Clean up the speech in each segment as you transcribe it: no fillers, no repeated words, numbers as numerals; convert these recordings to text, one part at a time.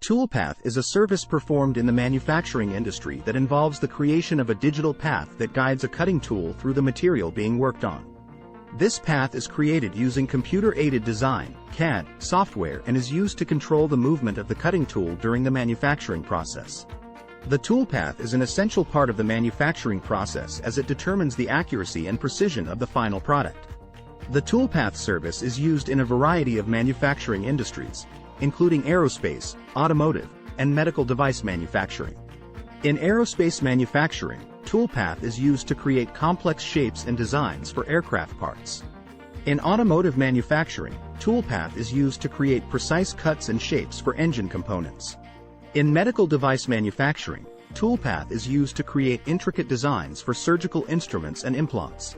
Toolpath is a service performed in the manufacturing industry that involves the creation of a digital path that guides a cutting tool through the material being worked on. This path is created using computer-aided design (CAD) software and is used to control the movement of the cutting tool during the manufacturing process. The toolpath is an essential part of the manufacturing process as it determines the accuracy and precision of the final product. The toolpath service is used in a variety of manufacturing industries, including aerospace, automotive, and medical device manufacturing. In aerospace manufacturing, Toolpath is used to create complex shapes and designs for aircraft parts. In automotive manufacturing, Toolpath is used to create precise cuts and shapes for engine components. In medical device manufacturing, Toolpath is used to create intricate designs for surgical instruments and implants.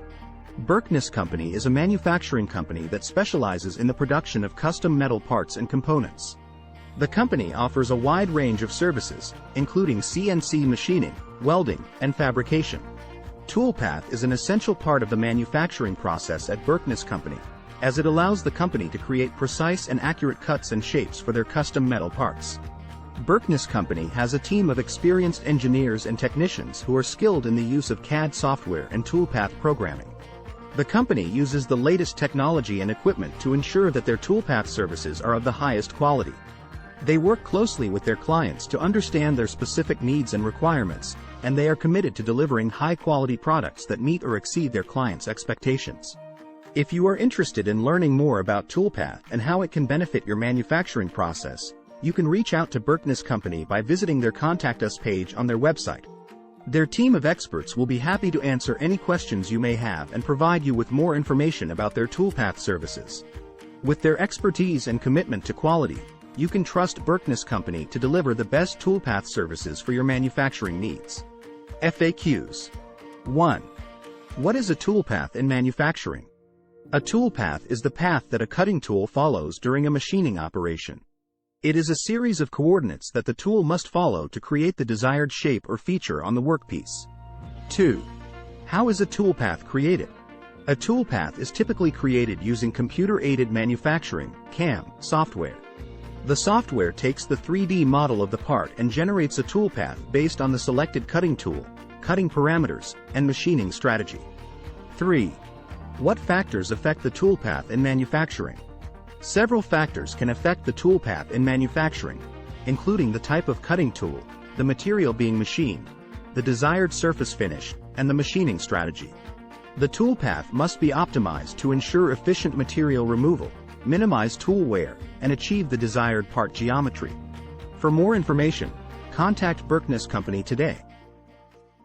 Berkness Company is a manufacturing company that specializes in the production of custom metal parts and components. The company offers a wide range of services, including CNC machining, welding, and fabrication. Toolpath is an essential part of the manufacturing process at Berkness Company, as it allows the company to create precise and accurate cuts and shapes for their custom metal parts. Berkness Company has a team of experienced engineers and technicians who are skilled in the use of CAD software and Toolpath programming. The company uses the latest technology and equipment to ensure that their Toolpath services are of the highest quality. They work closely with their clients to understand their specific needs and requirements, and they are committed to delivering high-quality products that meet or exceed their clients' expectations. If you are interested in learning more about Toolpath and how it can benefit your manufacturing process, you can reach out to Berkness Company by visiting their Contact Us page on their website. Their team of experts will be happy to answer any questions you may have and provide you with more information about their Toolpath services. With their expertise and commitment to quality, you can trust Berkness Company to deliver the best Toolpath services for your manufacturing needs. FAQs. 1. What is a toolpath in manufacturing? A toolpath is the path that a cutting tool follows during a machining operation. It is a series of coordinates that the tool must follow to create the desired shape or feature on the workpiece. 2. How is a toolpath created? A toolpath is typically created using computer-aided manufacturing (CAM) software. The software takes the 3D model of the part and generates a toolpath based on the selected cutting tool, cutting parameters, and machining strategy. 3. What factors affect the toolpath in manufacturing? Several factors can affect the toolpath in manufacturing, including the type of cutting tool, the material being machined, the desired surface finish, and the machining strategy. The toolpath must be optimized to ensure efficient material removal, minimize tool wear, and achieve the desired part geometry. For more information, contact Berkness Company today.